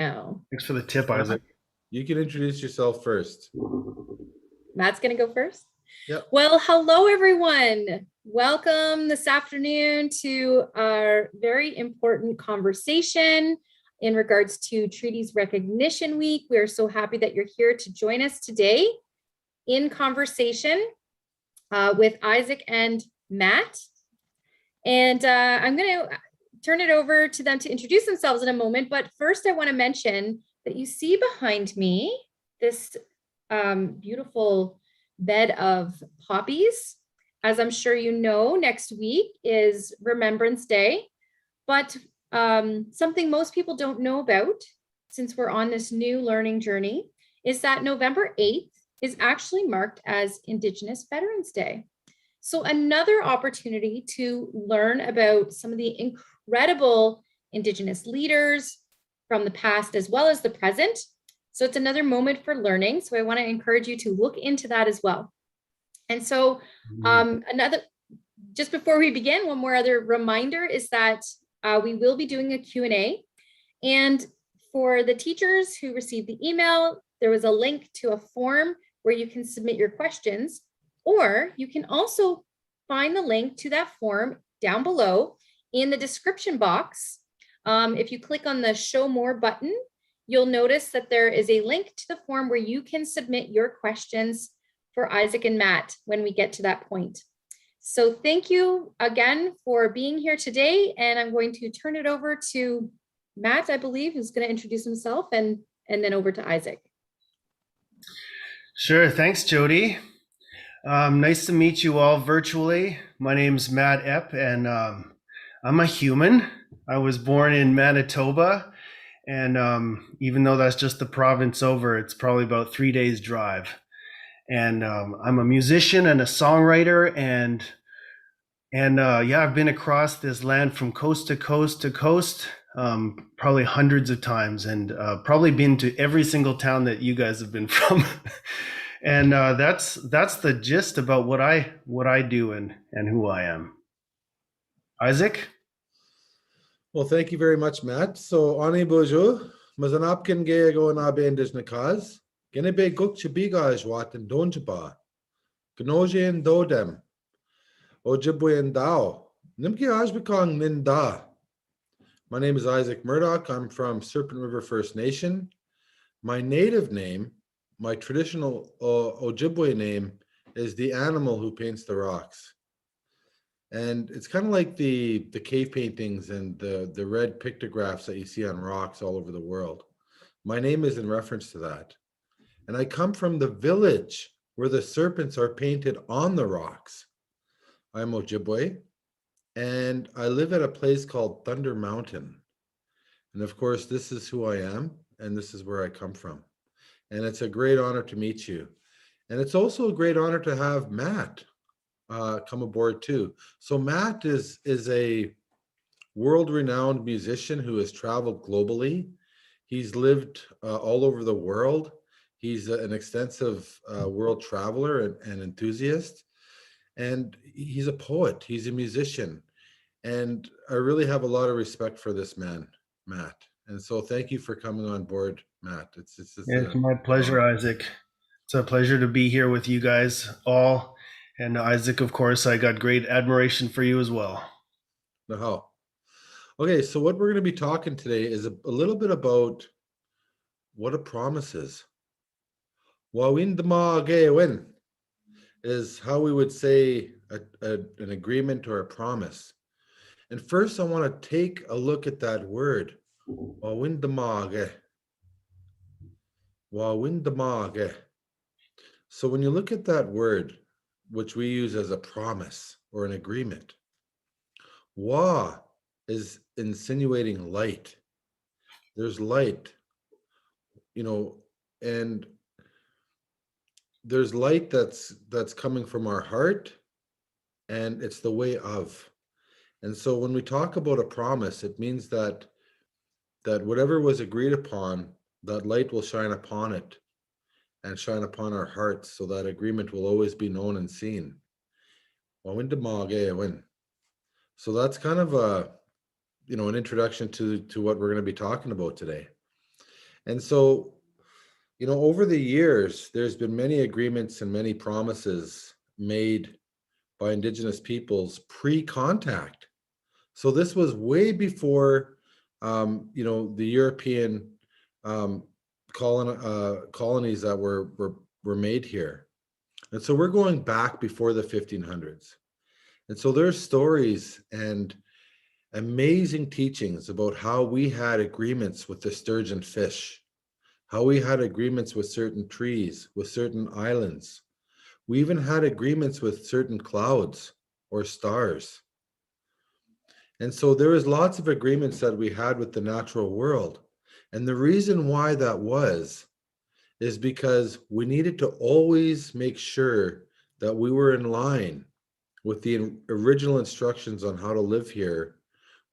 now. Thanks for the tip, Isaac. You can introduce yourself first. Matt's going to go first? Yep. Well, hello, everyone. Welcome this afternoon to our very important conversation in regards to Treaties Recognition Week. We are so happy that you're here to join us today in conversation with Isaac and Matt. And I'm going to turn it over to them to introduce themselves in a moment. But first, I want to mention that you see behind me this beautiful bed of poppies. As I'm sure you know, next week is Remembrance Day. But something most people don't know about, since we're on this new learning journey, is that November 8th is actually marked as Indigenous Veterans Day. So another opportunity to learn about some of the incredible Indigenous leaders from the past as well as the present. So it's another moment for learning. So I want to encourage you to look into that as well. And so just before we begin, one more other reminder is that we will be doing a Q&A. And for the teachers who received the email, there was a link to a form where you can submit your questions, or you can also find the link to that form down below in the description box. If you click on the Show More button, you'll notice that there is a link to the form where you can submit your questions for Isaac and Matt when we get to that point. So thank you again for being here today. And I'm going to turn it over to Matt, I believe, who's going to introduce himself, and then over to Isaac. Sure. Thanks, Jody. Nice to meet you all virtually. My name's Matt Epp, and I'm a human. I was born in Manitoba, and even though that's just the province over, it's probably about 3 days drive. And I'm a musician and a songwriter, and yeah, I've been across this land from coast to coast to coast, probably hundreds of times, and probably been to every single town that you guys have been from. And that's the gist about what I do and who I am. Isaac? Well, thank you very much, Matt. So, Ani Bojo, Manzinapkinegego'anaabe Indigenous, Genebe Gukchibigaj and Donjaba, Gnoje and Dodem, Ojibway and Dao, Nimki Ajbikong Ninda. My name is Isaac Murdoch. I'm from Serpent River First Nation. My native name, my traditional Ojibway name, is the animal who paints the rocks. And it's kind of like the cave paintings and the red pictographs that you see on rocks all over the world. My name is in reference to that. And I come from the village where the serpents are painted on the rocks. I'm Ojibway, and I live at a place called Thunder Mountain. And of course, this is who I am, and this is where I come from. And it's a great honor to meet you. And it's also a great honor to have Matt come aboard too. So Matt is a world-renowned musician who has traveled globally. He's lived all over the world. He's an extensive world traveler and enthusiast. And he's a poet, he's a musician. And I really have a lot of respect for this man, Matt. And so thank you for coming on board, Matt. It's my pleasure, Isaac. It's a pleasure to be here with you guys all. And Isaac, of course, I got great admiration for you as well. No. Okay, so what we're going to be talking today is a little bit about what a promise is. Wawindamagewin is how we would say an agreement or a promise. And first, I want to take a look at that word, wawindamage. Wawindamage. So when you look at that word, which we use as a promise or an agreement, wa is insinuating light. There's light, and there's light that's coming from our heart, and it's the way of. And so when we talk about a promise, it means that whatever was agreed upon, that light will shine upon it and shine upon our hearts, so that agreement will always be known and seen. So that's kind of an introduction to what we're going to be talking about today. And so, over the years, there's been many agreements and many promises made by Indigenous peoples pre-contact. So this was way before, the European colonies that were made here. And so we're going back before the 1500s. And so there's stories and amazing teachings about how we had agreements with the sturgeon fish, how we had agreements with certain trees, with certain islands. We even had agreements with certain clouds or stars. And so there was lots of agreements that we had with the natural world. And the reason why that was is because we needed to always make sure that we were in line with the original instructions on how to live here,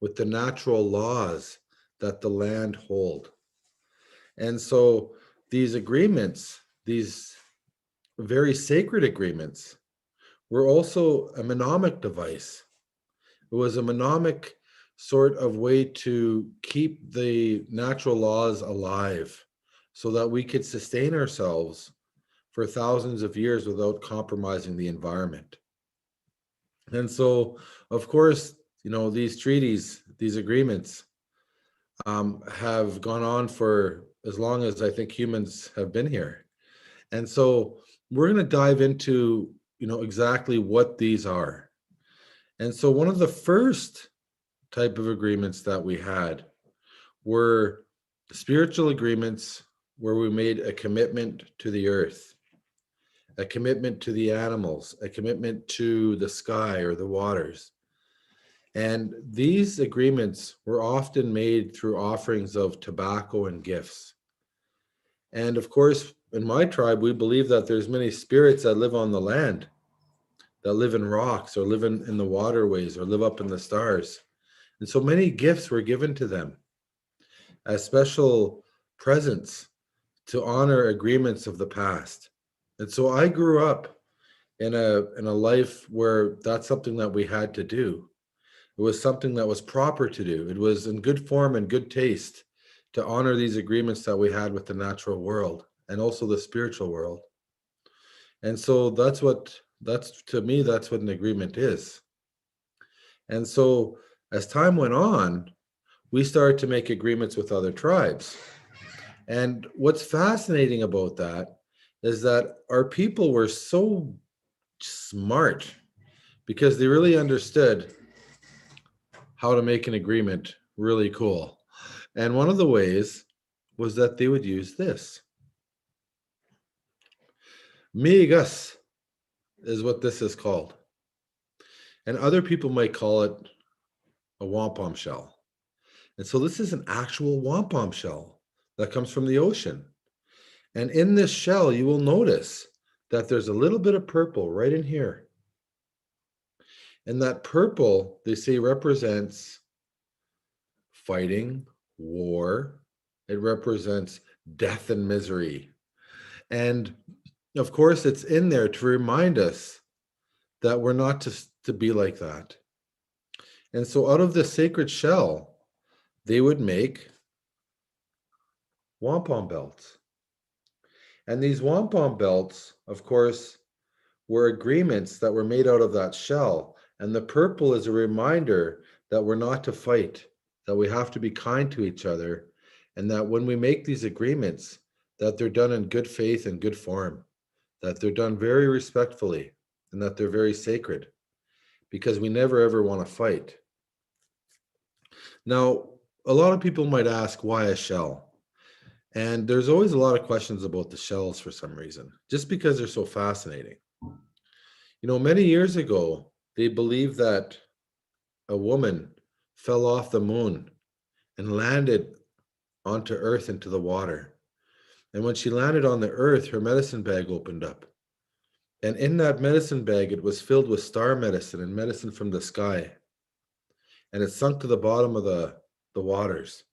with the natural laws that the land hold. And so these agreements, these very sacred agreements, were also a mnemonic device. It was a mnemonic sort of way to keep the natural laws alive so that we could sustain ourselves for thousands of years without compromising the environment. And so, of course, these treaties, these agreements have gone on for as long as I think humans have been here. And so we're going to dive into, exactly what these are. And so one of the first type of agreements that we had were spiritual agreements where we made a commitment to the earth, a commitment to the animals, a commitment to the sky or the waters. And these agreements were often made through offerings of tobacco and gifts. And of course, in my tribe, we believe that there's many spirits that live on the land, that live in rocks or live in the waterways or live up in the stars. And so many gifts were given to them as special presents to honor agreements of the past. And so I grew up in a life where that's something that we had to do. It was something that was proper to do. It was in good form and good taste to honor these agreements that we had with the natural world and also the spiritual world. And so that's to me, that's what an agreement is. And so as time went on, we started to make agreements with other tribes. And what's fascinating about that is that our people were so smart because they really understood how to make an agreement really cool. And one of the ways was that they would use this. Migas is what this is called. And other people might call it a wampum shell. And so this is an actual wampum shell that comes from the ocean. And in this shell, you will notice that there's a little bit of purple right in here. And that purple, they say, represents fighting, war. It represents death and misery. And of course, it's in there to remind us that we're not to be like that. And so out of the sacred shell, they would make wampum belts. And these wampum belts, of course, were agreements that were made out of that shell. And the purple is a reminder that we're not to fight, that we have to be kind to each other, and that when we make these agreements, that they're done in good faith and good form, that they're done very respectfully, and that they're very sacred, because we never ever want to fight. Now, a lot of people might ask, why a shell? And there's always a lot of questions about the shells for some reason, just because they're so fascinating. Many years ago, they believed that a woman fell off the moon and landed onto Earth into the water. And when she landed on the Earth, her medicine bag opened up. And in that medicine bag, it was filled with star medicine and medicine from the sky. And it sunk to the bottom of the waters.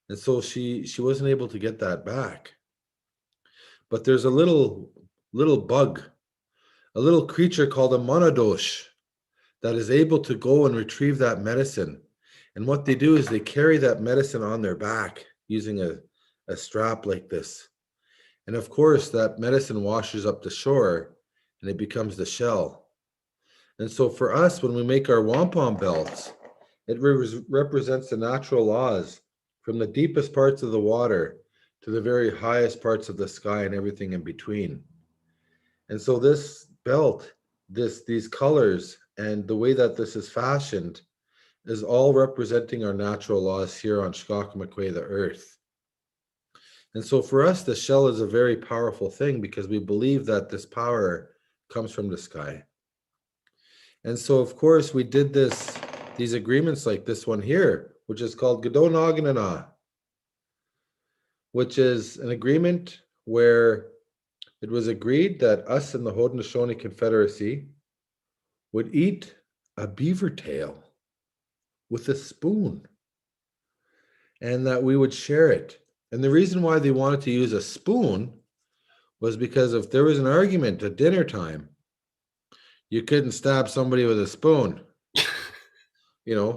And so she wasn't able to get that back. But there's a little bug, a little creature called a monodosh that is able to go and retrieve that medicine. And what they do is they carry that medicine on their back using a strap like this. And of course, that medicine washes up the shore and it becomes the shell. And so for us, when we make our wampum belts, it represents the natural laws from the deepest parts of the water to the very highest parts of the sky and everything in between. And so this belt, these colors, and the way that this is fashioned is all representing our natural laws here on Shkakamikwe, the earth. And so for us, the shell is a very powerful thing because we believe that this power comes from the sky. And so, of course, we did these agreements like this one here, which is called Genocide, which is an agreement where it was agreed that us and the Haudenosaunee Confederacy would eat a beaver tail with a spoon and that we would share it. And the reason why they wanted to use a spoon was because if there was an argument at dinner time, you couldn't stab somebody with a spoon.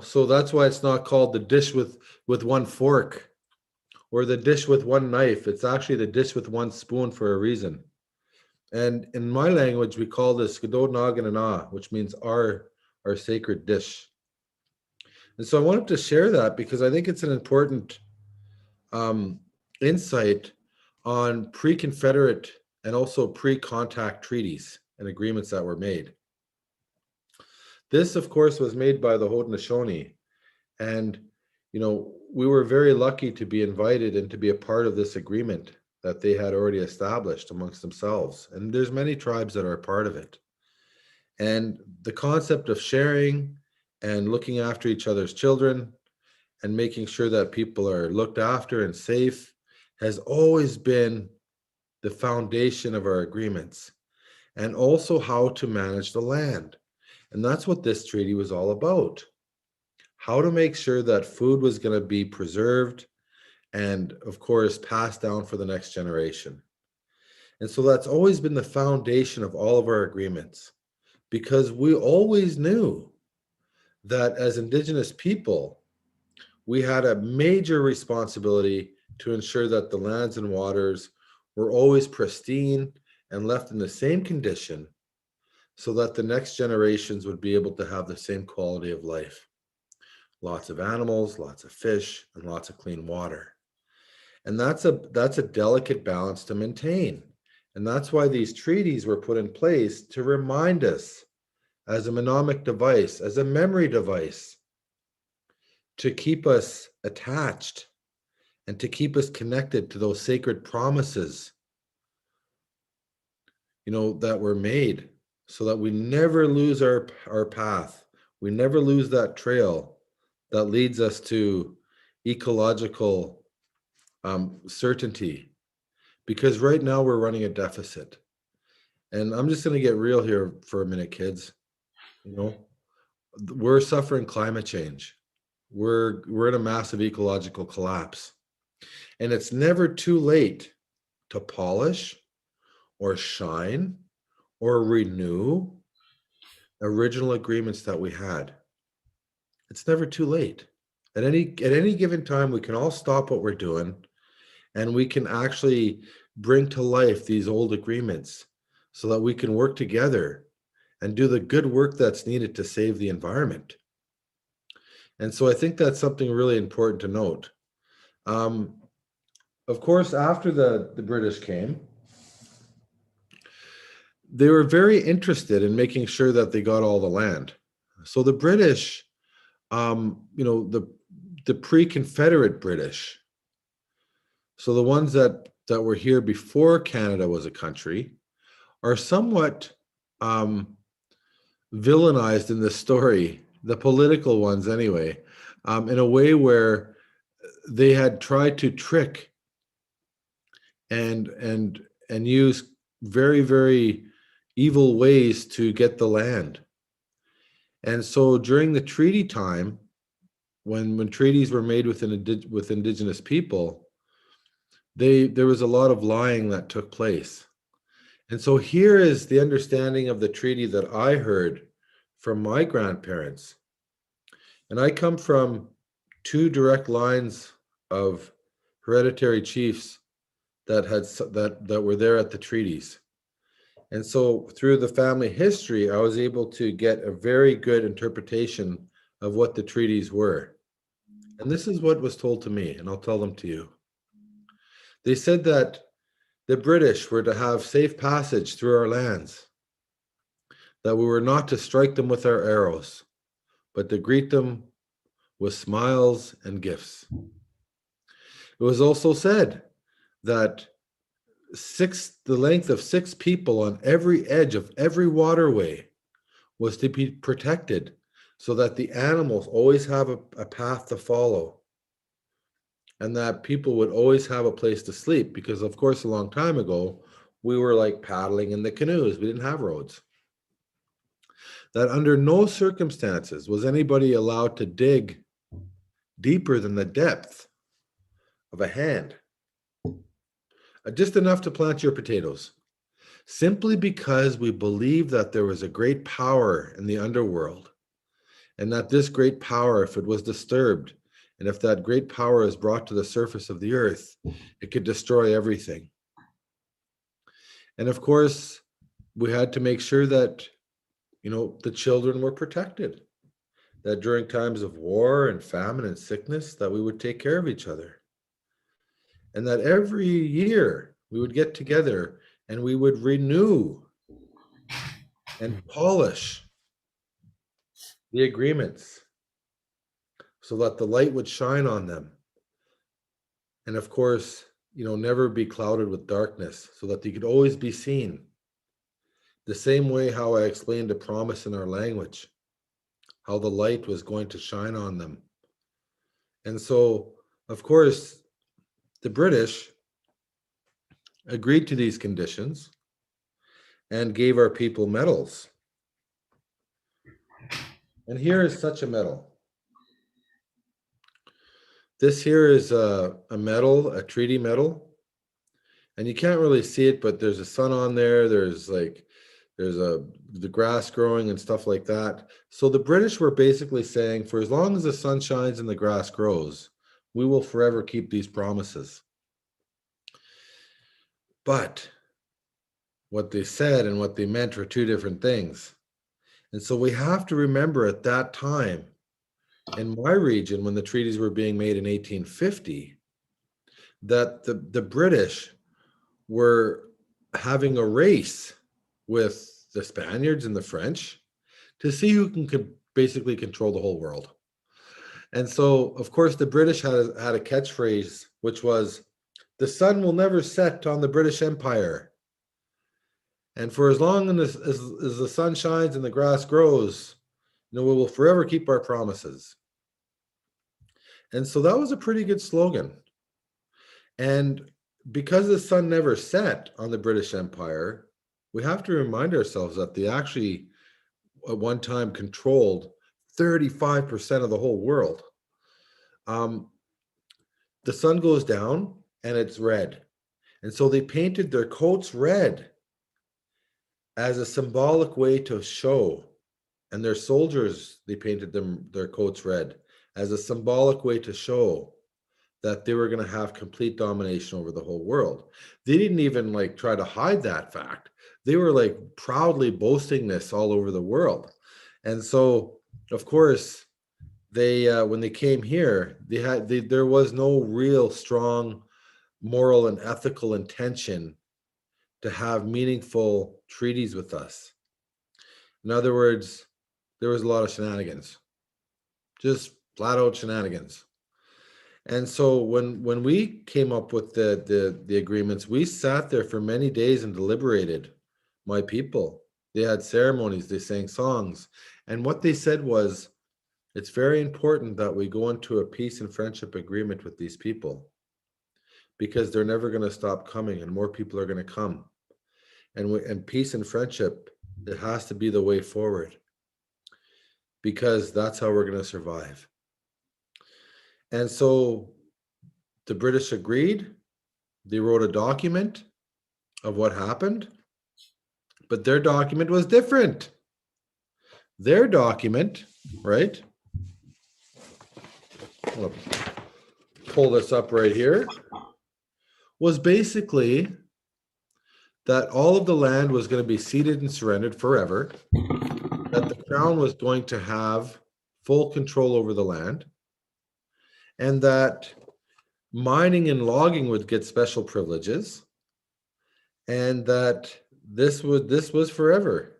So that's why it's not called the dish with one fork or the dish with one knife. It's actually the dish with one spoon for a reason. And in my language, we call this Genocide, which means our sacred dish. And so I wanted to share that because I think it's an important insight on pre-Confederate and also pre-contact treaties and agreements that were made. This, of course, was made by the Haudenosaunee. And, we were very lucky to be invited and to be a part of this agreement that they had already established amongst themselves. And there's many tribes that are a part of it. And the concept of sharing and looking after each other's children and making sure that people are looked after and safe has always been the foundation of our agreements, and also how to manage the land. And that's what this treaty was all about. How to make sure that food was going to be preserved and, of course, passed down for the next generation. And so that's always been the foundation of all of our agreements, because we always knew that as Indigenous people, we had a major responsibility to ensure that the lands and waters were always pristine and left in the same condition so that the next generations would be able to have the same quality of life. Lots of animals, lots of fish, and lots of clean water. And that's a delicate balance to maintain. And that's why these treaties were put in place to remind us as a mnemonic device, as a memory device, to keep us attached and to keep us connected to those sacred promises, that were made, so that we never lose our path. We never lose that trail that leads us to ecological certainty. Because right now we're running a deficit. And I'm just going to get real here for a minute, kids. We're suffering climate change. We're in a massive ecological collapse. And it's never too late to polish or shine or renew original agreements that we had. It's never too late. At any given time, we can all stop what we're doing and we can actually bring to life these old agreements so that we can work together and do the good work that's needed to save the environment. And so I think that's something really important to note. Of course, after the British came, they were very interested in making sure that they got all the land. So the British, the pre-Confederate British, so the ones that were here before Canada was a country, are somewhat villainized in this story, the political ones anyway, in a way where they had tried to trick and use very, very evil ways to get the land. And so during the treaty time, when treaties were made with Indigenous people, there was a lot of lying that took place. And so here is the understanding of the treaty that I heard from my grandparents. And I come from two direct lines of hereditary chiefs that were there at the treaties. And so through the family history, I was able to get a very good interpretation of what the treaties were. And this is what was told to me, and I'll tell them to you. They said that the British were to have safe passage through our lands, that we were not to strike them with our arrows, but to greet them with smiles and gifts. It was also said that the length of 6 people on every edge of every waterway was to be protected so that the animals always have a path to follow, and that people would always have a place to sleep, because of course a long time ago we were like paddling in the canoes. We didn't have roads. That under no circumstances was anybody allowed to dig deeper than the depth of a hand, just enough to plant your potatoes, simply because we believed that there was a great power in the underworld, and that this great power, if it was disturbed, and if that great power is brought to the surface of the earth, it could destroy everything. And of course, we had to make sure that, the children were protected, that during times of war and famine and sickness, that we would take care of each other. And that every year we would get together and we would renew and polish the agreements so that the light would shine on them. And of course, never be clouded with darkness, so that they could always be seen. The same way how I explained a promise in our language, how the light was going to shine on them. And so, of course, the British agreed to these conditions and gave our people medals. And here is such a medal. This here is a medal, a treaty medal. And you can't really see it, but there's a sun on there. There's the grass growing and stuff like that. So the British were basically saying, for as long as the sun shines and the grass grows, we will forever keep these promises. But what they said and what they meant were two different things. And so we have to remember at that time, in my region, when the treaties were being made in 1850, that the British were having a race with the Spaniards and the French to see who could basically control the whole world. And so, of course, the British had a catchphrase, which was, "The sun will never set on the British Empire. And for as long as the sun shines and the grass grows, we will forever keep our promises." And so that was a pretty good slogan. And because the sun never set on the British Empire, we have to remind ourselves that they actually at one time controlled 35% of the whole world. The sun goes down and it's red. And so they painted their coats red as a symbolic way to show, and their soldiers, they painted their coats red as a symbolic way to show that they were going to have complete domination over the whole world. They didn't even try to hide that fact. They were proudly boasting this all over the world. And so, of course, they when they came here, there was no real strong moral and ethical intention to have meaningful treaties with us. In other words, there was a lot of shenanigans, just flat out shenanigans. And so when we came up with the agreements, we sat there for many days and deliberated. My people, they had ceremonies, they sang songs. And what they said was, it's very important that we go into a peace and friendship agreement with these people, because they're never going to stop coming and more people are going to come. And peace and friendship, it has to be the way forward, because that's how we're going to survive. And so the British agreed. They wrote a document of what happened, but their document was different. Their document, right? I'll pull this up right here, was basically that all of the land was going to be ceded and surrendered forever, that the crown was going to have full control over the land, and that mining and logging would get special privileges, and that this was forever.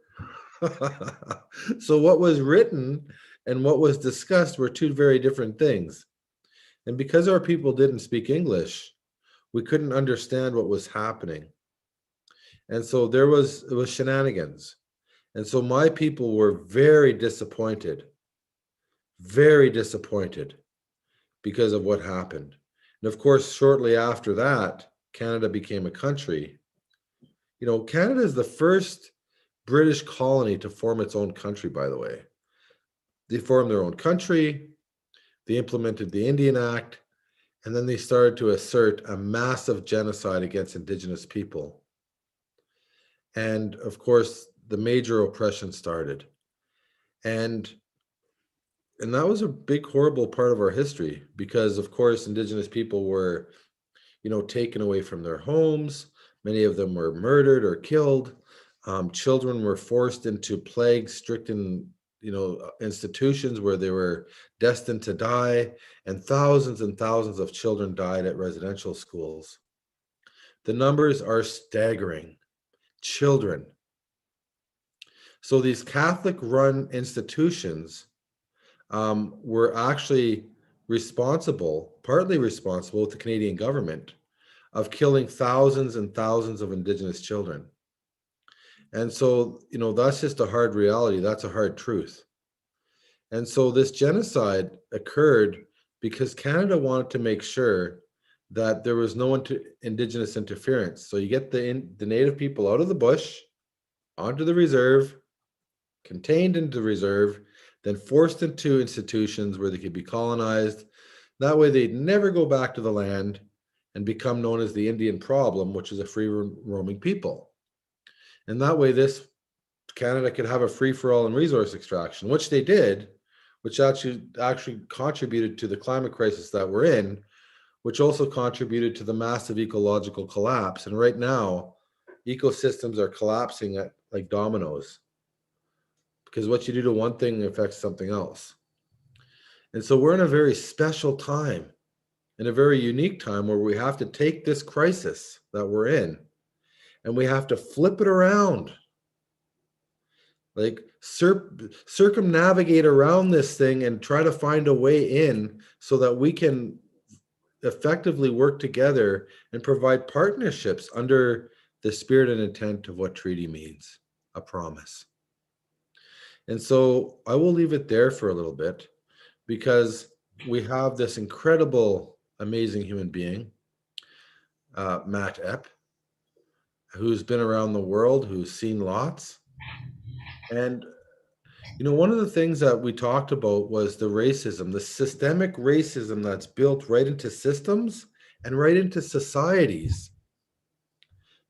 So what was written and what was discussed were two very different things. And because our people didn't speak English, we couldn't understand what was happening. And so it was shenanigans. And so my people were very disappointed because of what happened. And of course, shortly after that, Canada became a country. You know, Canada is the first British colony to form its own country, by the way. They formed their own country, they implemented the Indian Act, and then they started to assert a massive genocide against Indigenous people. And of course, the major oppression started. And that was a big, horrible part of our history because, of course, Indigenous people were, taken away from their homes. Many of them were murdered or killed. Children were forced into plague-stricken, institutions where they were destined to die, and thousands of children died at residential schools. The numbers are staggering. Children. So these Catholic-run institutions were actually partly responsible with the Canadian government of killing thousands and thousands of Indigenous children. And so, that's just a hard reality. That's a hard truth. And so this genocide occurred because Canada wanted to make sure that there was no Indigenous interference. So you get the Native people out of the bush, onto the reserve, contained into the reserve, then forced into institutions where they could be colonized. That way they'd never go back to the land and become known as the Indian problem, which is a free roaming people. And that way Canada could have a free-for-all in resource extraction, which they did, which actually contributed to the climate crisis that we're in, which also contributed to the massive ecological collapse. And right now, ecosystems are collapsing like dominoes, because what you do to one thing affects something else. And so we're in a very special time, in a very unique time, where we have to take this crisis that we're in and we have to flip it around, like circumnavigate around this thing and try to find a way in so that we can effectively work together and provide partnerships under the spirit and intent of what treaty means, a promise. And so I will leave it there for a little bit, because we have this incredible, amazing human being, Matt Epp, who's been around the world, who's seen lots. And, one of the things that we talked about was the racism, the systemic racism that's built right into systems and right into societies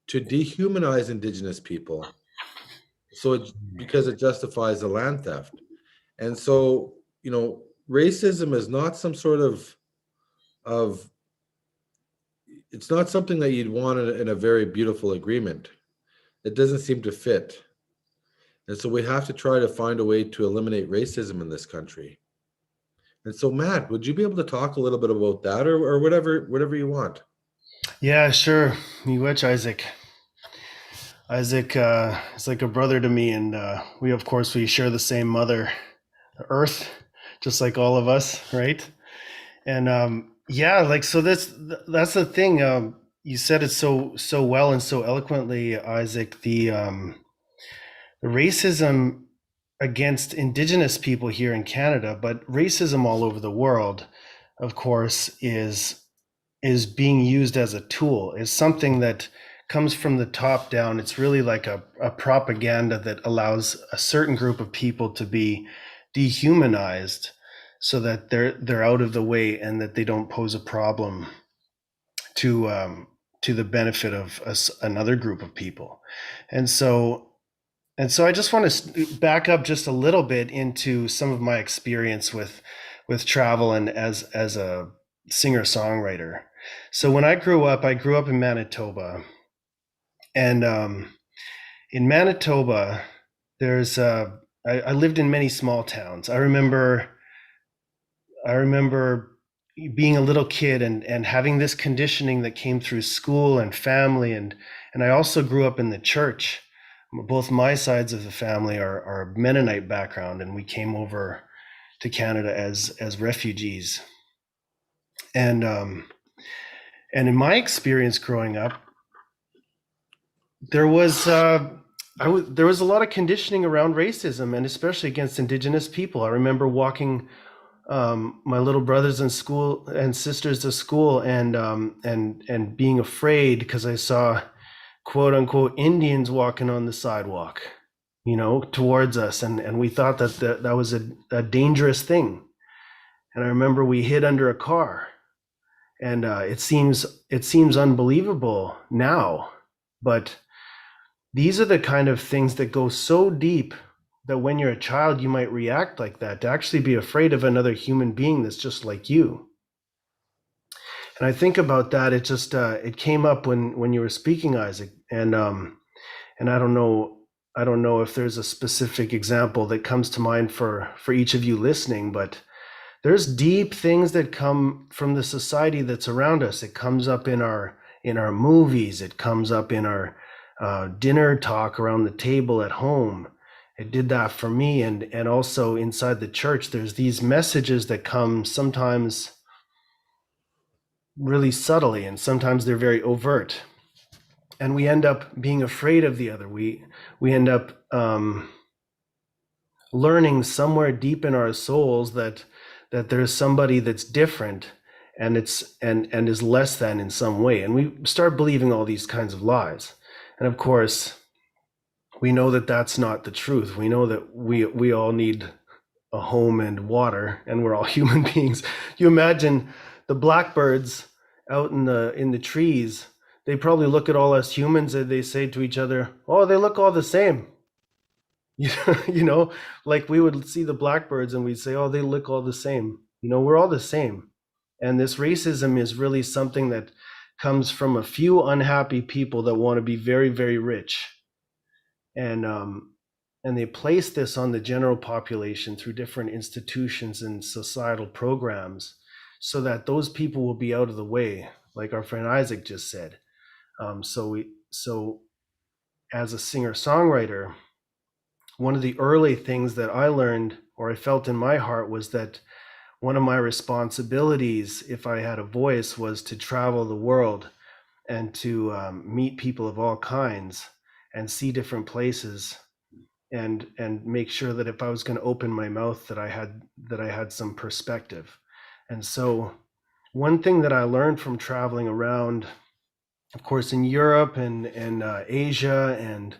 to dehumanize Indigenous people. So because it justifies the land theft. And so, racism is not some sort of it's not something that you'd want in a very beautiful agreement. It doesn't seem to fit. And so we have to try to find a way to eliminate racism in this country. And so, Matt, would you be able to talk a little bit about that, or whatever you want? Yeah, sure. Miigwech, Isaac. Isaac is like a brother to me, and we share the same mother, Earth, just like all of us, right? And so that's the thing. You said it so well and so eloquently, Isaac. The racism against Indigenous people here in Canada, but racism all over the world, of course, is being used as a tool, is something that comes from the top down. It's really like a propaganda that allows a certain group of people to be dehumanized so that they're out of the way and that they don't pose a problem to the benefit of another group of people. And so I just want to back up just a little bit into some of my experience with travel, and as a singer-songwriter. So when I grew up in Manitoba, and in Manitoba, there's I lived in many small towns. I remember being a little kid and having this conditioning that came through school and family, and I also grew up in the church. Both my sides of the family are Mennonite background, and we came over to Canada as refugees. And in my experience growing up, there was there was a lot of conditioning around racism, and especially against Indigenous people. I remember walking my little brothers and school and sisters to school, and being afraid because I saw quote unquote Indians walking on the sidewalk, towards us, and we thought that was a dangerous thing. And I remember we hid under a car, and it seems unbelievable now, but these are the kind of things that go so deep that when you're a child, you might react like that, to actually be afraid of another human being that's just like you. And I think about that. It just it came up when you were speaking, Isaac, and I don't know if there's a specific example that comes to mind for each of you listening, but there's deep things that come from the society that's around us. It comes up in our movies. It comes up in our dinner talk around the table at home. It did that for me, and also inside the church. There's these messages that come sometimes really subtly, and sometimes they're very overt, and we end up being afraid of the other. We end up learning somewhere deep in our souls that there's somebody that's different, and is less than in some way, and we start believing all these kinds of lies. And of course, we know that that's not the truth. We know that we all need a home and water, and we're all human beings. You imagine the blackbirds out in the trees. They probably look at all us humans and they say to each other, "Oh, they look all the same." Like we would see the blackbirds and we'd say, "Oh, they look all the same." We're all the same. And this racism is really something that comes from a few unhappy people that want to be very, very rich. And they place this on the general population through different institutions and societal programs, so that those people will be out of the way, like our friend Isaac just said. So as a singer-songwriter, one of the early things that I learned, or I felt in my heart, was that one of my responsibilities, if I had a voice, was to travel the world and to meet people of all kinds and see different places, and make sure that if I was going to open my mouth, that I had some perspective. And so one thing that I learned from traveling around, of course, in Europe and Asia and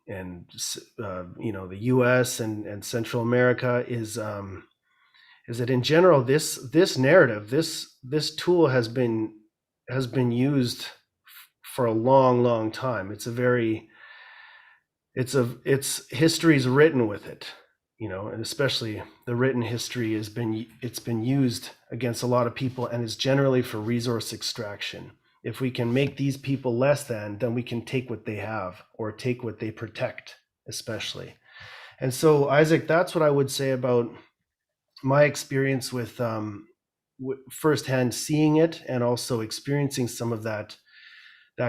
the U.S. and Central America is that in general this narrative, this tool has been used for a long time. It's history's written with it, and especially the written history it's been used against a lot of people, and it's generally for resource extraction. If we can make these people less than, then we can take what they have, or take what they protect, especially. And so, Isaac, that's what I would say about my experience with firsthand seeing it, and also experiencing some of that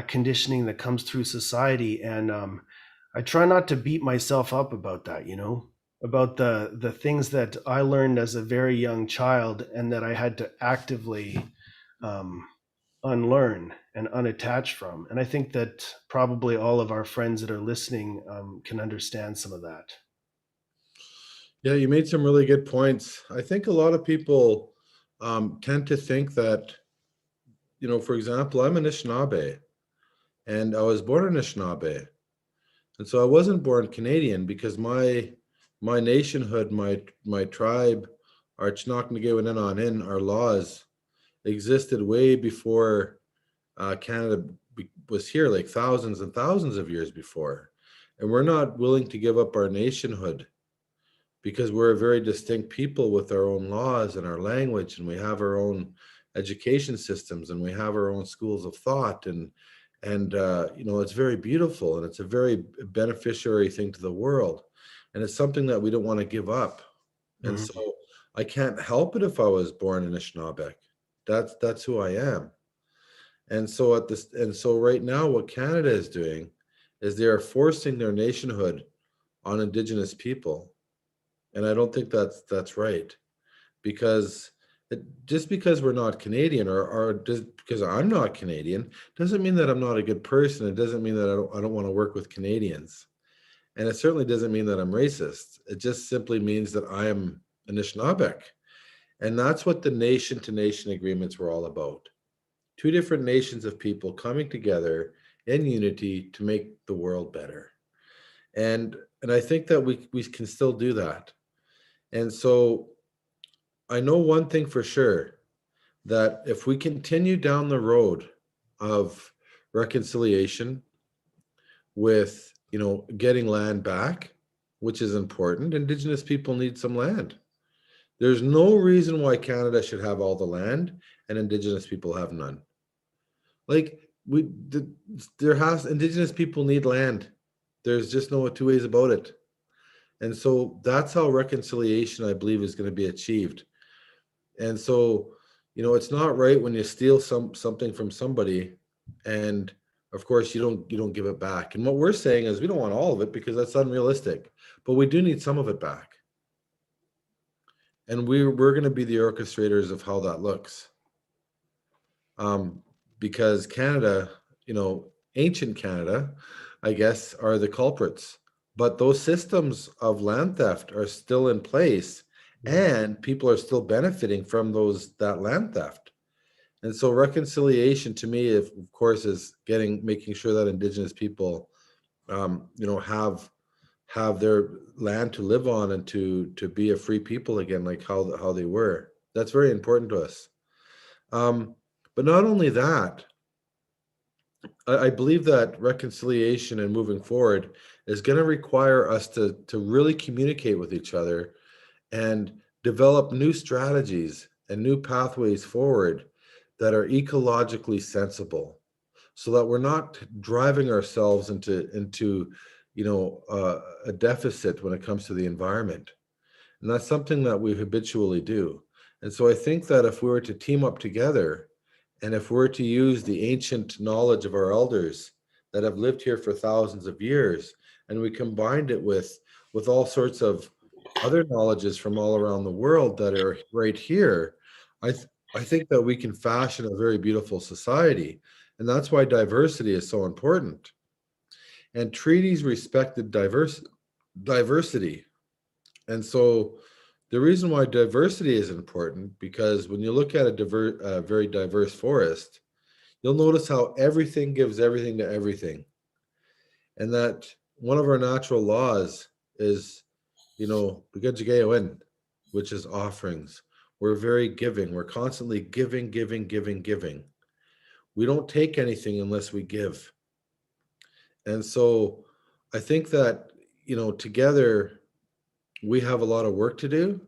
conditioning that comes through society. And I try not to beat myself up about that, about the things that I learned as a very young child, and that I had to actively unlearn and unattach from. And I think that probably all of our friends that are listening can understand some of that. Yeah, you made some really good points. I think a lot of people tend to think that, for example, I'm Anishinaabe, and I was born in Anishinaabe. And so I wasn't born Canadian, because my nationhood, my tribe, our Chinaakinegego'anaabe, our laws existed way before Canada was here, like thousands and thousands of years before. And we're not willing to give up our nationhood because we're a very distinct people with our own laws and our language, and we have our own education systems, and we have our own schools of thought, and it's very beautiful, and it's a very beneficiary thing to the world, and it's something that we don't want to give up. And Mhm. so I can't help it if I was born in Anishinaabe. That's who I am. And so right now, what Canada is doing is they are forcing their nationhood on Indigenous people, and I don't think that's right, because just because we're not Canadian, or just because I'm not Canadian, doesn't mean that I'm not a good person. It doesn't mean that I don't want to work with Canadians, and it certainly doesn't mean that I'm racist. It just simply means that I am Anishinaabe, and that's what the nation to nation agreements were all about. Two different nations of people coming together in unity to make the world better. And I think that we can still do that. And so I know one thing for sure, that if we continue down the road of reconciliation with, getting land back, which is important, Indigenous people need some land. There's no reason why Canada should have all the land and Indigenous people have none. Like Indigenous people need land. There's just no two ways about it. And so that's how reconciliation, I believe, is going to be achieved. And so, it's not right when you steal something from somebody, and of course you don't give it back. And what we're saying is we don't want all of it, because that's unrealistic, but we do need some of it back. And we're going to be the orchestrators of how that looks. Because Canada, ancient Canada, I guess, are the culprits. But those systems of land theft are still in place, and people are still benefiting from that land theft. And so reconciliation, to me, of course, is making sure that Indigenous people, have their land to live on, and to be a free people again, like how they were. That's very important to us. But not only that, I believe that reconciliation and moving forward is going to require us to really communicate with each other and develop new strategies and new pathways forward that are ecologically sensible, so that we're not driving ourselves into a deficit when it comes to the environment. And that's something that we habitually do. And so I think that if we were to team up together, and if we're to use the ancient knowledge of our elders that have lived here for thousands of years, and we combined it with all sorts of other knowledges from all around the world that are right here, I think that we can fashion a very beautiful society. And that's why diversity is so important. And treaties respected diversity. And so the reason why diversity is important, because when you look at a very diverse forest, you'll notice how everything gives everything to everything. And that one of our natural laws is, Bomgiizhik, which is offerings. We're very giving. We're constantly giving, giving, giving, giving. We don't take anything unless we give. And so I think that, together we have a lot of work to do,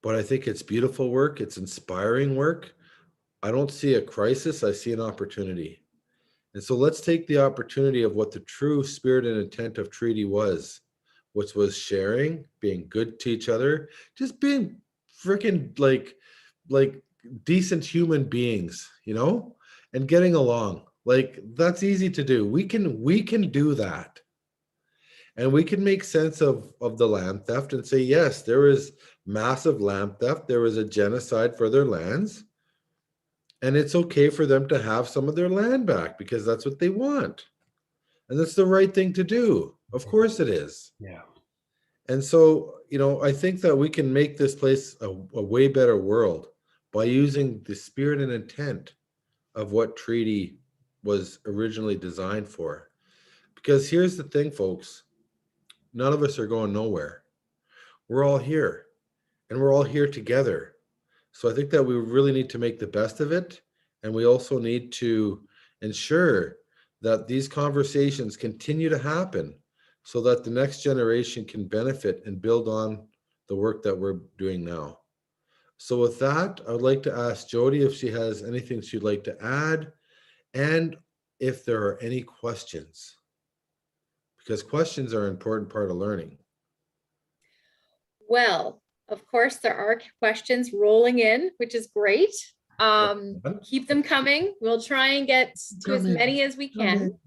but I think it's beautiful work. It's inspiring work. I don't see a crisis. I see an opportunity. And so let's take the opportunity of what the true spirit and intent of treaty was, which was sharing, being good to each other, just being freaking like decent human beings, and getting along. Like, that's easy to do. We can do that. And we can make sense of the land theft and say, yes, there is massive land theft. There was a genocide for their lands. And it's okay for them to have some of their land back, because that's what they want. And that's the right thing to do. Of course it is. Yeah. And so, I think that we can make this place a way better world by using the spirit and intent of what treaty was originally designed for. Because here's the thing, folks, none of us are going nowhere. We're all here, and we're all here together. So I think that we really need to make the best of it. And we also need to ensure that these conversations continue to happen, so that the next generation can benefit and build on the work that we're doing now. So with that, I would like to ask Jody if she has anything she'd like to add, and if there are any questions, because questions are an important part of learning. Well, of course, there are questions rolling in, which is great. Keep them coming. We'll try and get to as many as we can.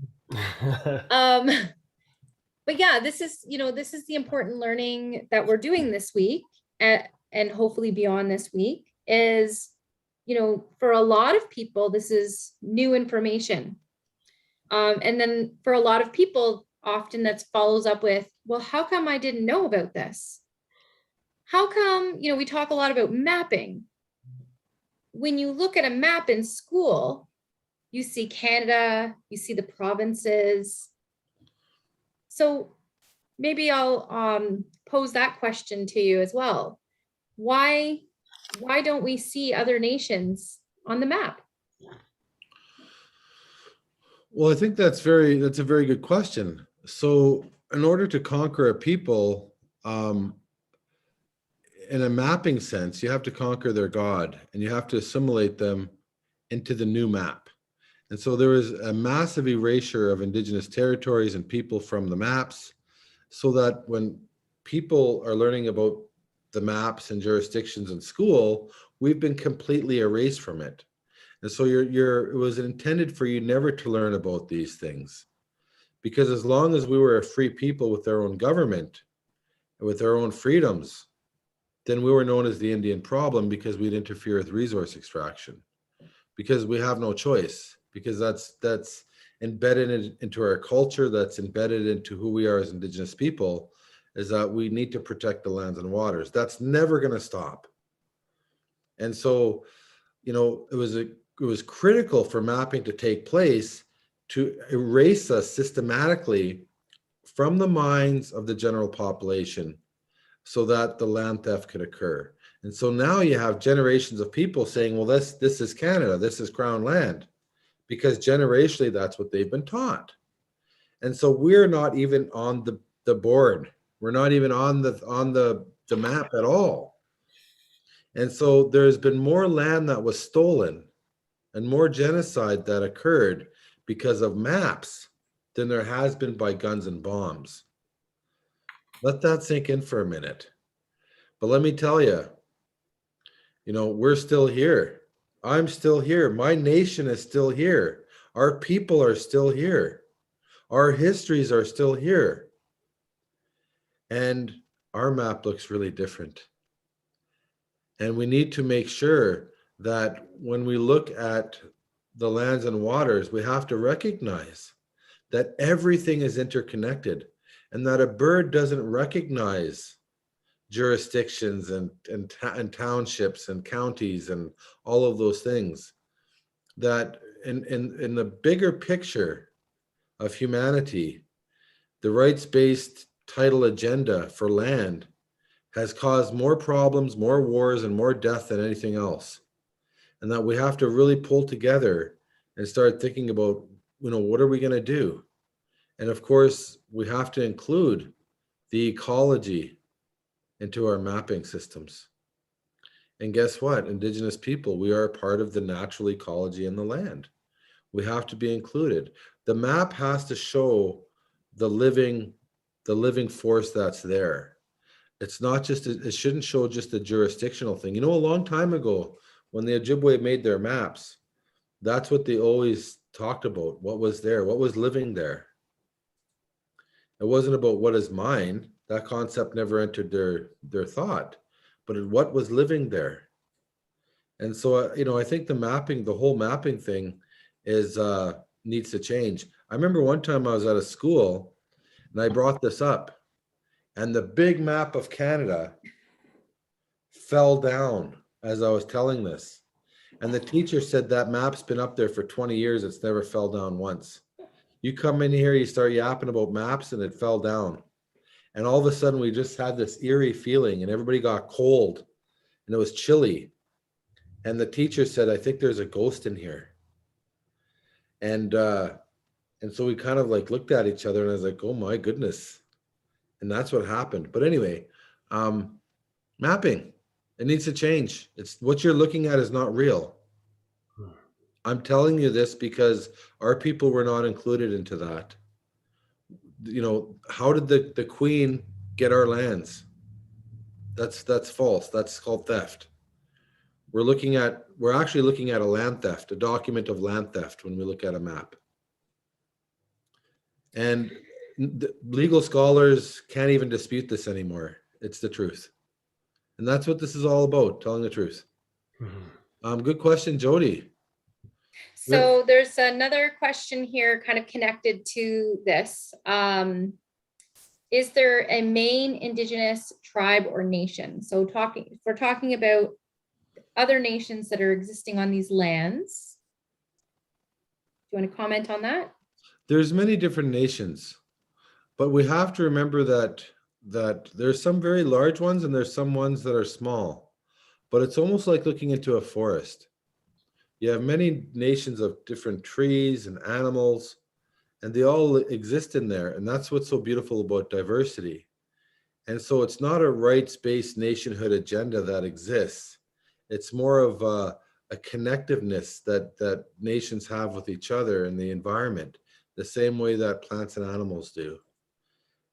But yeah, this is the important learning that we're doing this week, and hopefully beyond this week is, for a lot of people, this is new information. And then for a lot of people, often that follows up with, well, how come I didn't know about this? How come, we talk a lot about mapping. When you look at a map in school, you see Canada, you see the provinces. So maybe I'll pose that question to you as well. Why don't we see other nations on the map? Well, I think that's a very good question. So in order to conquer a people, in a mapping sense, you have to conquer their God, and you have to assimilate them into the new map. And so there is a massive erasure of Indigenous territories and people from the maps, so that when people are learning about the maps and jurisdictions in school, we've been completely erased from it. And so it was intended for you never to learn about these things. Because as long as we were a free people with our own government, and with our own freedoms, then we were known as the Indian problem, because we'd interfere with resource extraction. Because we have no choice, because that's embedded into our culture, that's embedded into who we are as Indigenous people, is that we need to protect the lands and waters. That's never going to stop. And so, it was critical for mapping to take place to erase us systematically from the minds of the general population, so that the land theft could occur. And so now you have generations of people saying, well, this is Canada, this is Crown land, because generationally that's what they've been taught. And so we're not even on the board. We're not even on the map at all. And so there's been more land that was stolen and more genocide that occurred because of maps than there has been by guns and bombs. Let that sink in for a minute. But let me tell you, we're still here. I'm still here. My nation is still here. Our people are still here. Our histories are still here. And our map looks really different. And we need to make sure that when we look at the lands and waters, we have to recognize that everything is interconnected, and that a bird doesn't recognize jurisdictions and townships and counties and all of those things. That in the bigger picture of humanity, the rights-based title agenda for land has caused more problems, more wars, and more death than anything else. And that we have to really pull together and start thinking about, what are we going to do? And of course, we have to include the ecology into our mapping systems. And guess what? Indigenous people, we are a part of the natural ecology in the land. We have to be included. The map has to show the living force that's there. It's not just, it shouldn't show just a jurisdictional thing. A long time ago, when the Ojibway made their maps, that's what they always talked about. What was there? What was living there? It wasn't about what is mine. That concept never entered their thought, but what was living there. And so, I think the whole mapping thing needs to change. I remember one time I was at a school and I brought this up, and the big map of Canada fell down as I was telling this. And the teacher said that map's been up there for 20 years. It's never fell down once. You come in here, you start yapping about maps, and it fell down. And all of a sudden, we just had this eerie feeling, and everybody got cold, and it was chilly. And the teacher said, I think there's a ghost in here. And so we kind of looked at each other, and I was like, oh my goodness. And that's what happened. But anyway, Mapping. It needs to change. It's what you're looking at is not real. I'm telling you this because our people were not included into that. You know, how did the Queen get our lands? That's false. That's called theft. We're actually looking at a land theft, a document of land theft when we look at a map. And legal scholars can't even dispute this anymore. It's the truth. And that's what this is all about, telling the truth. Good question, Jody. So there's another question here kind of connected to this. Is there a main Indigenous tribe or nation? So if we're talking about other nations that are existing on these lands, do you want to comment on that? There's many different nations, but we have to remember that there's some very large ones and there's some ones that are small, but it's almost like looking into a forest. You have many nations of different trees and animals, and they all exist in there. And that's what's so beautiful about diversity. And so it's not a rights-based nationhood agenda that exists. It's more of a connectiveness that nations have with each other and the environment, the same way that plants and animals do.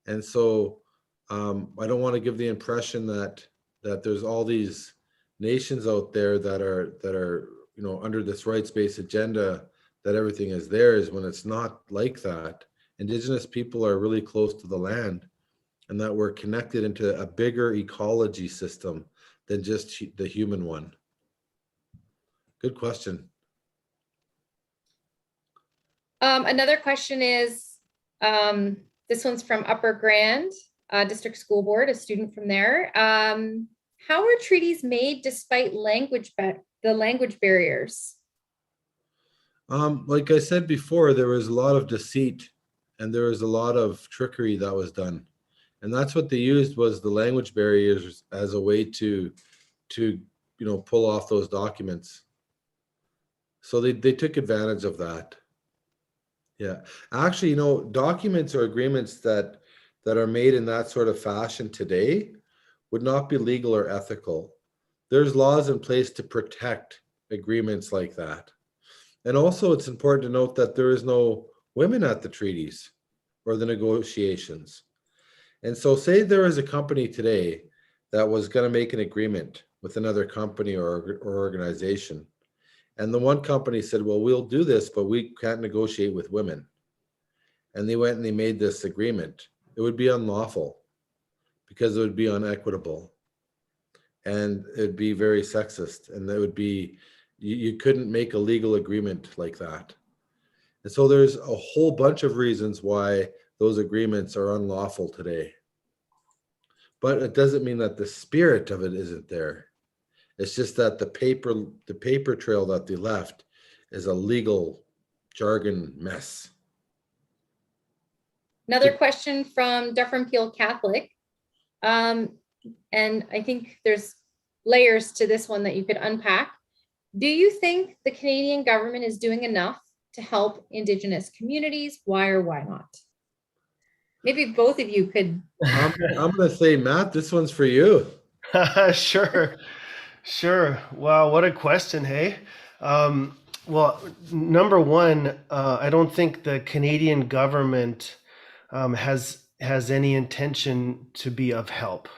And so I don't want to give the impression that there's all these nations out there that are you know, under this rights-based agenda, that everything is theirs, when it's not like that. Indigenous people are really close to the land, and that we're connected into a bigger ecology system than just the human one. Good question. Another question is, this one's from Upper Grand District School Board, a student from there. How were treaties made despite the language barriers? Like I said before, there was a lot of deceit and there was a lot of trickery that was done. And that's what they used, was the language barriers as a way to you know, pull off those documents. So they took advantage of that. Yeah, actually, you know, documents or agreements that are made in that sort of fashion today would not be legal or ethical. There's laws in place to protect agreements like that. And also, it's important to note that there is no women at the treaties or the negotiations. And so say there is a company today that was going to make an agreement with another company or organization. And the one company said, well, we'll do this, but we can't negotiate with women. And they went and they made this agreement. It would be unlawful because it would be unequitable. And it'd be very sexist. And it would be, you couldn't make a legal agreement like that. And so there's a whole bunch of reasons why those agreements are unlawful today. But it doesn't mean that the spirit of it isn't there. It's just that the paper trail that they left is a legal jargon mess. Another question from Dufferin Peel Catholic. And I think there's layers to this one that you could unpack. Do you think the Canadian government is doing enough to help Indigenous communities? Why or why not? Maybe both of you could. I'm going to say, Matt, this one's for you. Sure. Wow, what a question, hey? Well, number one, I don't think the Canadian government has any intention to be of help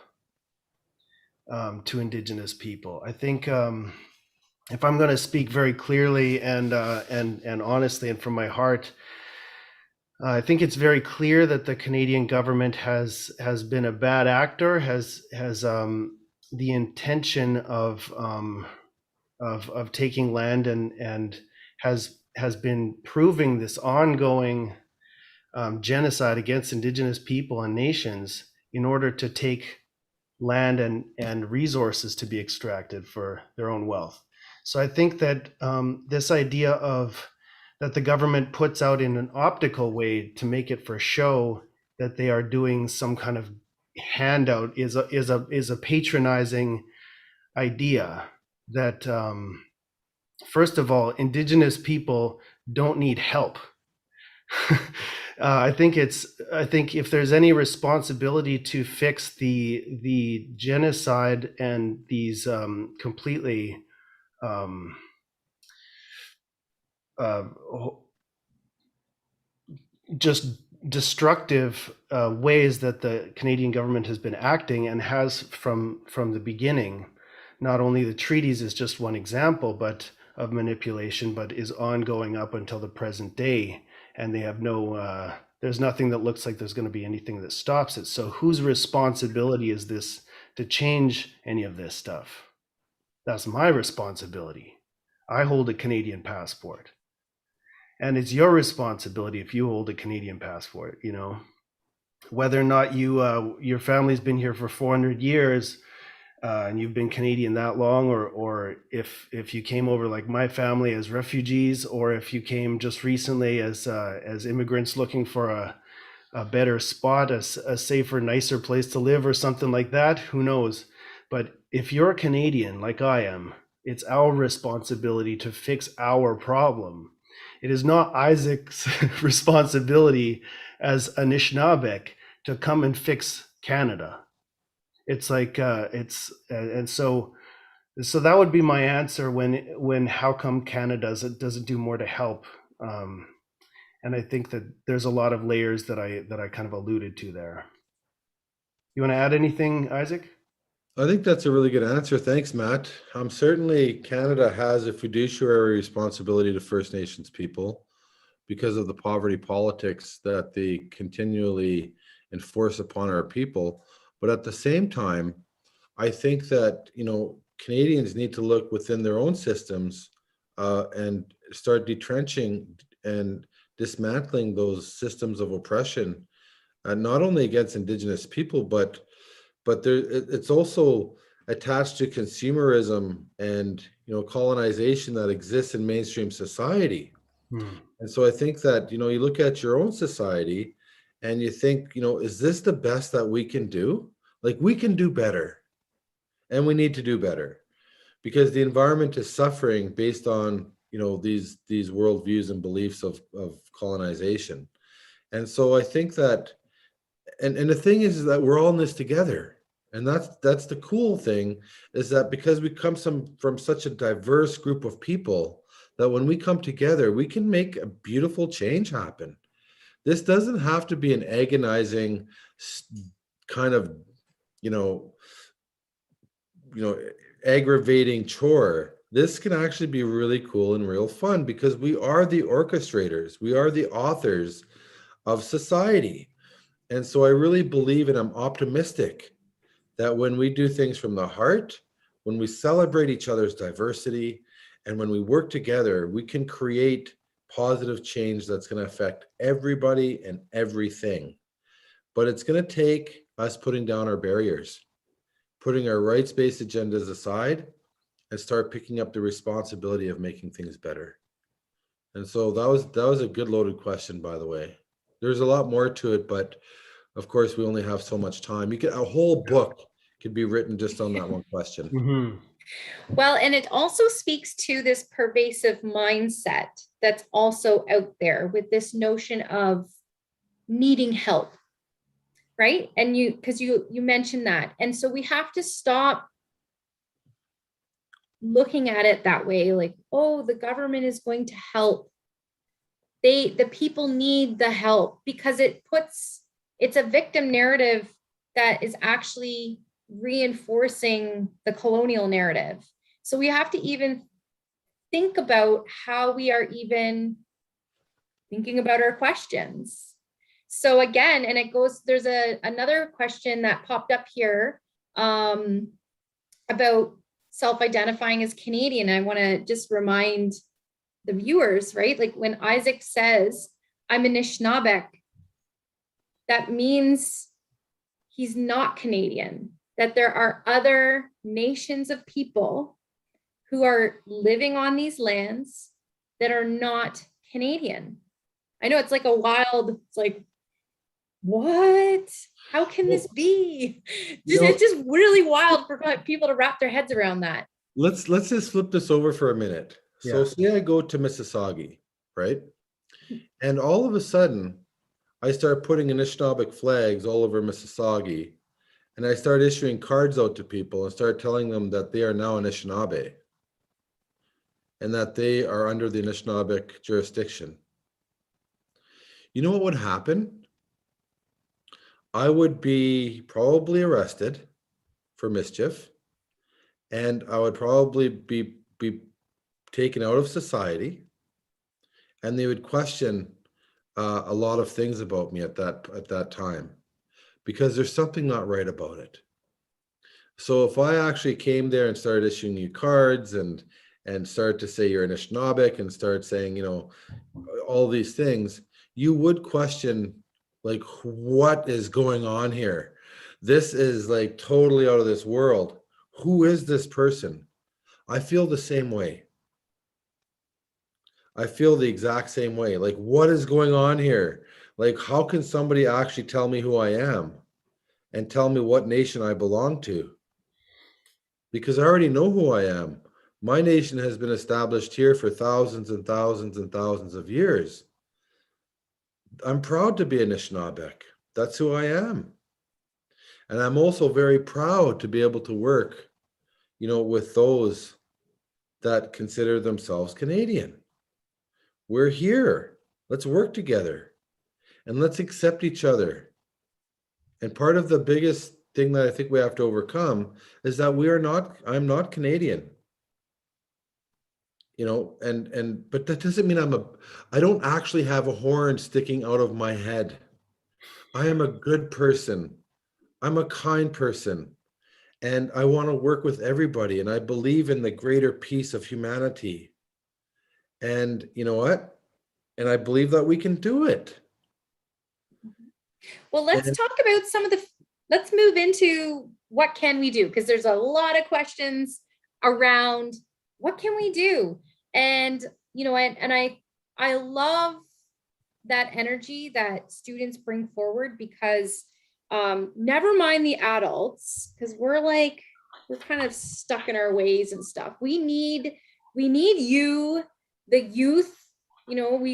to Indigenous people. I think if I'm going to speak very clearly and honestly and from my heart, I think it's very clear that the Canadian government has been a bad actor, has the intention of taking land and has been proving this ongoing genocide against Indigenous people and nations in order to take land and resources to be extracted for their own wealth. So I think that this idea of that the government puts out in an optical way to make it for show that they are doing some kind of handout is a patronizing idea that first of all, Indigenous people don't need help. I think if there's any responsibility to fix the genocide and these completely just destructive ways that the Canadian government has been acting and has from the beginning. Not only the treaties is just one example, but of manipulation, but is ongoing up until the present day, and they have no. There's nothing that looks like there's going to be anything that stops it. So whose responsibility is this to change any of this stuff? That's my responsibility. I hold a Canadian passport. And it's your responsibility if you hold a Canadian passport, you know, whether or not your family's been here for 400 years and you've been Canadian that long, or if you came over like my family as refugees, or if you came just recently as immigrants looking for a better spot, a safer, nicer place to live or something like that, who knows? But if you're Canadian like I am, it's our responsibility to fix our problem. It is not Isaac's responsibility as Anishinaabe to come and fix Canada. It's like and so that would be my answer when how come Canada doesn't do more to help. And I think that there's a lot of layers that I kind of alluded to there. You want to add anything, Isaac? I think that's a really good answer. Thanks, Matt. Certainly, Canada has a fiduciary responsibility to First Nations people because of the poverty politics that they continually enforce upon our people. But at the same time, I think that, you know, Canadians need to look within their own systems and start detrenching and dismantling those systems of oppression, not only against Indigenous people, but it's also attached to consumerism and, you know, colonization that exists in mainstream society. And so I think that, you know, you look at your own society and you think, you know, is this the best that we can do? Like, we can do better, and we need to do better, because the environment is suffering based on, you know, these worldviews and beliefs of colonization. And so I think that, and the thing is that we're all in this together. And that's the cool thing, is that because we come from such a diverse group of people, that when we come together, we can make a beautiful change happen. This doesn't have to be an agonizing kind of, you know, aggravating chore. This can actually be really cool and real fun, because we are the orchestrators, we are the authors of society. And so I really believe, and I'm optimistic, that when we do things from the heart, when we celebrate each other's diversity, and when we work together, we can create positive change that's going to affect everybody and everything. But it's going to take us putting down our barriers, putting our rights-based agendas aside, and start picking up the responsibility of making things better. And so that was a good loaded question, by the way. There's a lot more to it, but of course we only have so much time. You could, a whole book could be written just on that one question. Mm-hmm. Well, and it also speaks to this pervasive mindset that's also out there with this notion of needing help, right? And because you mentioned that. And so we have to stop looking at it that way, like, oh, the government is going to help. The people need the help, because it's a victim narrative that is actually reinforcing the colonial narrative. So we have to even think about how we are even thinking about our questions. So again, and it goes, there's another question that popped up here about self-identifying as Canadian. I want to just remind the viewers, right? Like, when Isaac says, I'm Anishinaabe, that means he's not Canadian, that there are other nations of people who are living on these lands that are not Canadian. I know it's like it's like, what? How can this be? It's just really wild for people to wrap their heads around that. Let's just flip this over for a minute. So say I go to Mississauga, right? And all of a sudden, I start putting Anishinaabe flags all over Mississauga, and I start issuing cards out to people and start telling them that they are now Anishinaabe and that they are under the Anishinaabe jurisdiction. You know what would happen? I would be probably arrested for mischief, and I would probably be taken out of society, and they would question a lot of things about me at that time, because there's something not right about it. So if I actually came there and started issuing you cards and start to say you're Anishinaabe and start saying, you know, all these things, you would question, like, what is going on here? This is like totally out of this world. Who is this person? I feel the same way. I feel the exact same way. Like, what is going on here? Like, how can somebody actually tell me who I am and tell me what nation I belong to? Because I already know who I am. My nation has been established here for thousands and thousands and thousands of years. I'm proud to be Anishinaabe. That's who I am. And I'm also very proud to be able to work, you know, with those that consider themselves Canadian. We're here. Let's work together and let's accept each other. And part of the biggest thing that I think we have to overcome is that I'm not Canadian. You know, but that doesn't mean I don't actually have a horn sticking out of my head. I am a good person. I'm a kind person. And I want to work with everybody. And I believe in the greater peace of humanity. And you know what? And I believe that we can do it. Well, let's talk about let's move into what can we do? Because there's a lot of questions around what can we do? And, you know, I love that energy that students bring forward, because never mind the adults, because we're kind of stuck in our ways and stuff. We need you, the youth. You know,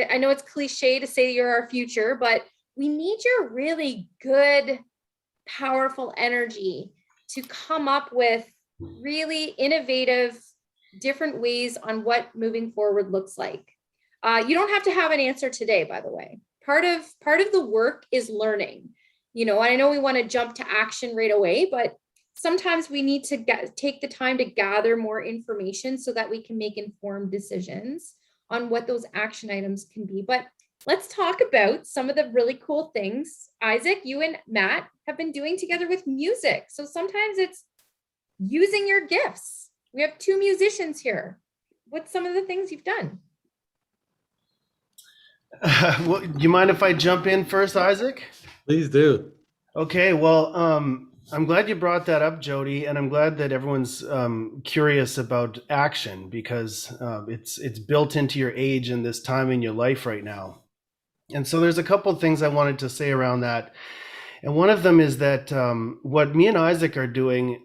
I know it's cliche to say you're our future, but we need your really good, powerful energy to come up with really innovative, different ways on what moving forward looks like. You don't have to have an answer today, by the way. Part of the work is learning. You know, I know we want to jump to action right away, but sometimes we need to take the time to gather more information so that we can make informed decisions on what those action items can be. But let's talk about some of the really cool things, Isaac, you and Matt have been doing together with music. So sometimes it's using your gifts. We have two musicians here. What's some of the things you've done? Well, do you mind if I jump in first, Isaac? Please do. Okay, well, I'm glad you brought that up, Jody, and I'm glad that everyone's curious about action, because it's built into your age and this time in your life right now. And so there's a couple of things I wanted to say around that. And one of them is that what me and Isaac are doing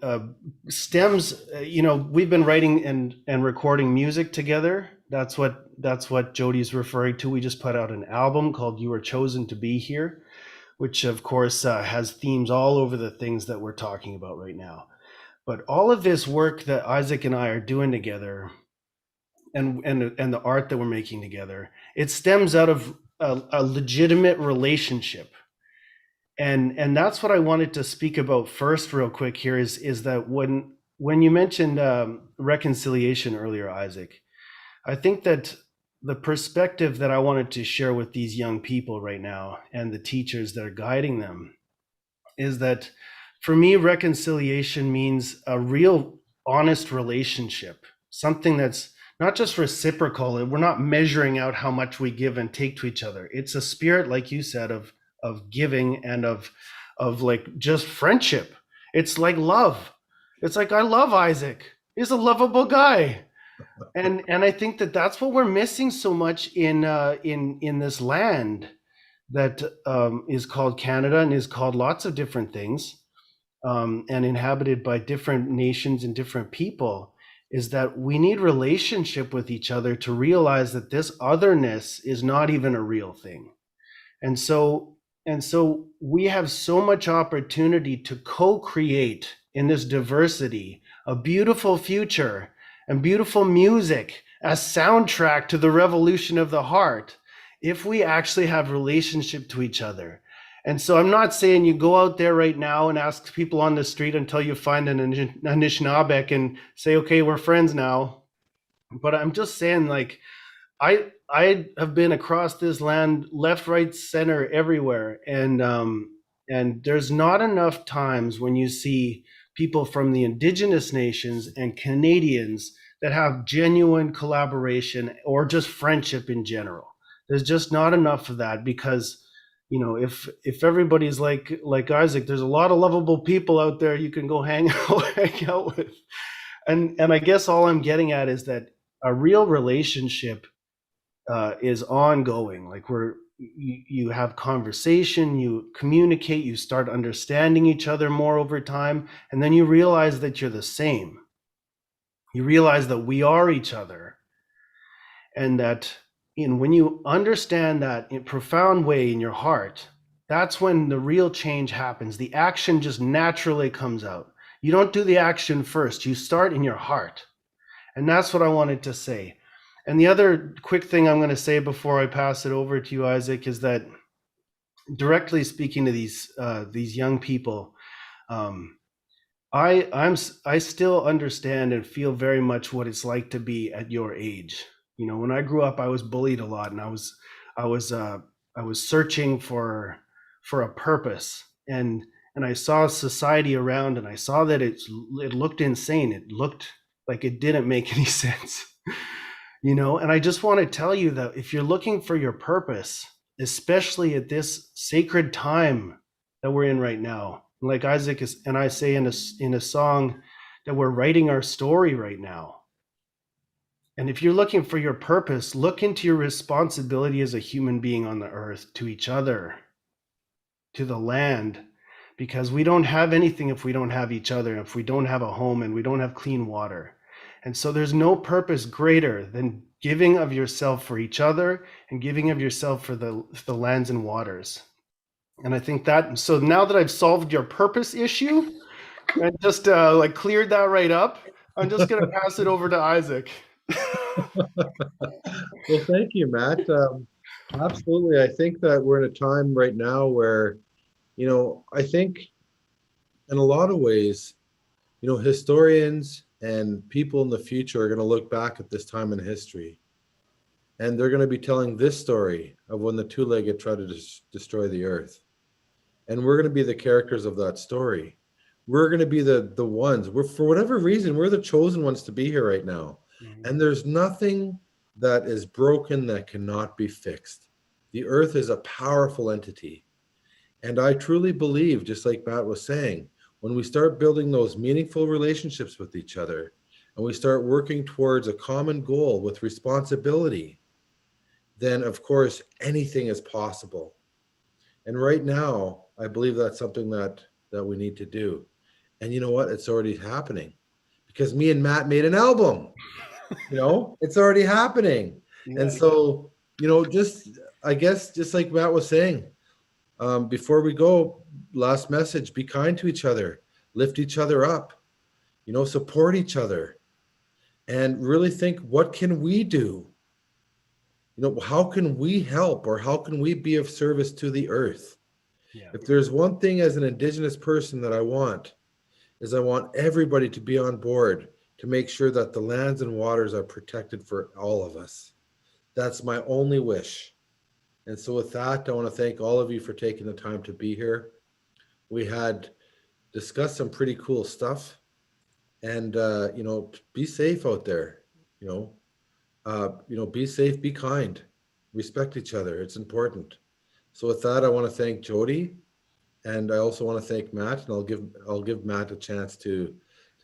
stems, you know, we've been writing and recording music together. That's what Jody's referring to. We just put out an album called You Were Chosen to Be Here, which of course has themes all over the things that we're talking about right now. But all of this work that Isaac and I are doing together, and the art that we're making together, it stems out of a legitimate relationship. And that's what I wanted to speak about first real quick here is that when you mentioned reconciliation earlier, Isaac, I think that the perspective that I wanted to share with these young people right now and the teachers that are guiding them is that for me, reconciliation means a real honest relationship, something that's not just reciprocal. We're not measuring out how much we give and take to each other. It's a spirit, like you said, of giving and of like just friendship. It's like love. It's like, I love Isaac. He's a lovable guy. And I think that that's what we're missing so much in this land that is called Canada and is called lots of different things, and inhabited by different nations and different people, is that we need relationship with each other to realize that this otherness is not even a real thing. And so we have so much opportunity to co-create in this diversity a beautiful future and beautiful music as soundtrack to the revolution of the heart if we actually have relationship to each other. And so I'm not saying you go out there right now and ask people on the street until you find an Anishinaabe and say, okay, we're friends now. But I'm just saying, like, I have been across this land, left, right, center, everywhere, and there's not enough times when you see people from the Indigenous nations and Canadians that have genuine collaboration or just friendship in general. There's just not enough of that because, you know, if everybody's like Isaac, there's a lot of lovable people out there you can go hang out with, and I guess all I'm getting at is that a real relationship is ongoing. Like you have conversation, you communicate, you start understanding each other more over time, and then you realize that you're the same. You realize that we are each other, and that when you understand that in a profound way in your heart, that's when the real change happens. The action just naturally comes out. You don't do the action first. You start in your heart. And that's what I wanted to say. And the other quick thing I'm going to say before I pass it over to you, Isaac, is that directly speaking to these young people, I still understand and feel very much what it's like to be at your age. You know, when I grew up, I was bullied a lot, and I was searching for a purpose, and I saw society around, and I saw that it looked insane. It looked like it didn't make any sense. You know, and I just want to tell you that if you're looking for your purpose, especially at this sacred time that we're in right now, like Isaac and I say in a song, that we're writing our story right now. And if you're looking for your purpose, look into your responsibility as a human being on the earth to each other, to the land, because we don't have anything if we don't have each other, if we don't have a home and we don't have clean water. And so there's no purpose greater than giving of yourself for each other and giving of yourself for the lands and waters. And I think that, so now that I've solved your purpose issue and just like cleared that right up, I'm just going to pass it over to Isaac. Well, thank you, Matt. Absolutely. I think that we're in a time right now where, you know, I think in a lot of ways, you know, historians and people in the future are going to look back at this time in history, and they're going to be telling this story of when the two-legged tried to destroy the earth. And we're going to be the characters of that story. We're going to be the ones. For whatever reason, we're the chosen ones to be here right now. Mm-hmm. And there's nothing that is broken that cannot be fixed. The earth is a powerful entity. And I truly believe, just like Matt was saying, when we start building those meaningful relationships with each other, and we start working towards a common goal with responsibility, then of course anything is possible. And right now, I believe that's something that we need to do. And you know what? It's already happening, because me and Matt made an album. You know, it's already happening. Yeah. And so, you know, I guess just like Matt was saying, before we go, last message: be kind to each other, lift each other up, you know, support each other, and really think, what can we do? You know, how can we help, or how can we be of service to the earth? Yeah. If there's one thing as an Indigenous person that I want, is I want everybody to be on board to make sure that the lands and waters are protected for all of us. That's my only wish. And so with that, I want to thank all of you for taking the time to be here. We had discussed some pretty cool stuff, and you know, be safe out there. You know, be safe, be kind, respect each other. It's important. So with that, I want to thank Jody, and I also want to thank Matt, and I'll give Matt a chance to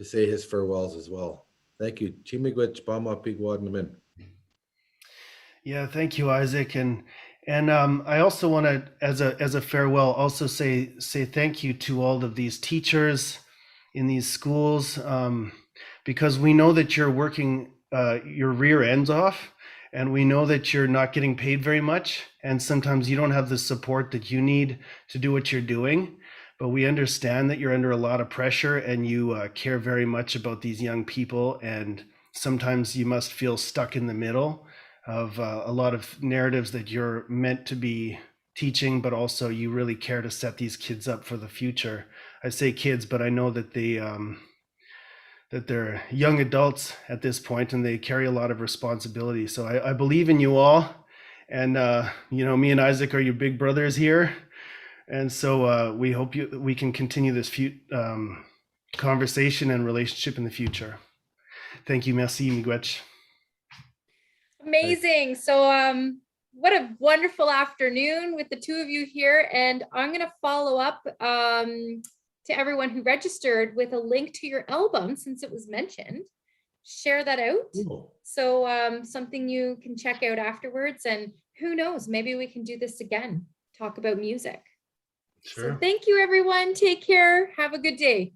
say his farewells as well. Thank you. Chimigwech Bama Pigwadnamin. Yeah, thank you, Isaac, and I also want to, as a farewell, also say thank you to all of these teachers in these schools, because we know that you're working your rear ends off, And we know that you're not getting paid very much, and sometimes you don't have the support that you need to do what you're doing. But we understand that you're under a lot of pressure and you care very much about these young people. And sometimes you must feel stuck in the middle of a lot of narratives that you're meant to be teaching, but also you really care to set these kids up for the future. I say kids, but I know that that they're young adults at this point and they carry a lot of responsibility. So I believe in you all. And, me and Isaac are your big brothers here. And so we hope we can continue this conversation and relationship in the future. Thank you. Merci, miigwech. Amazing. So what a wonderful afternoon with the two of you here. And I'm going to follow up to everyone who registered with a link to your album, since it was mentioned. Share that out. Cool. So something you can check out afterwards. And who knows, maybe we can do this again, talk about music. Sure. So thank you, everyone. Take care. Have a good day.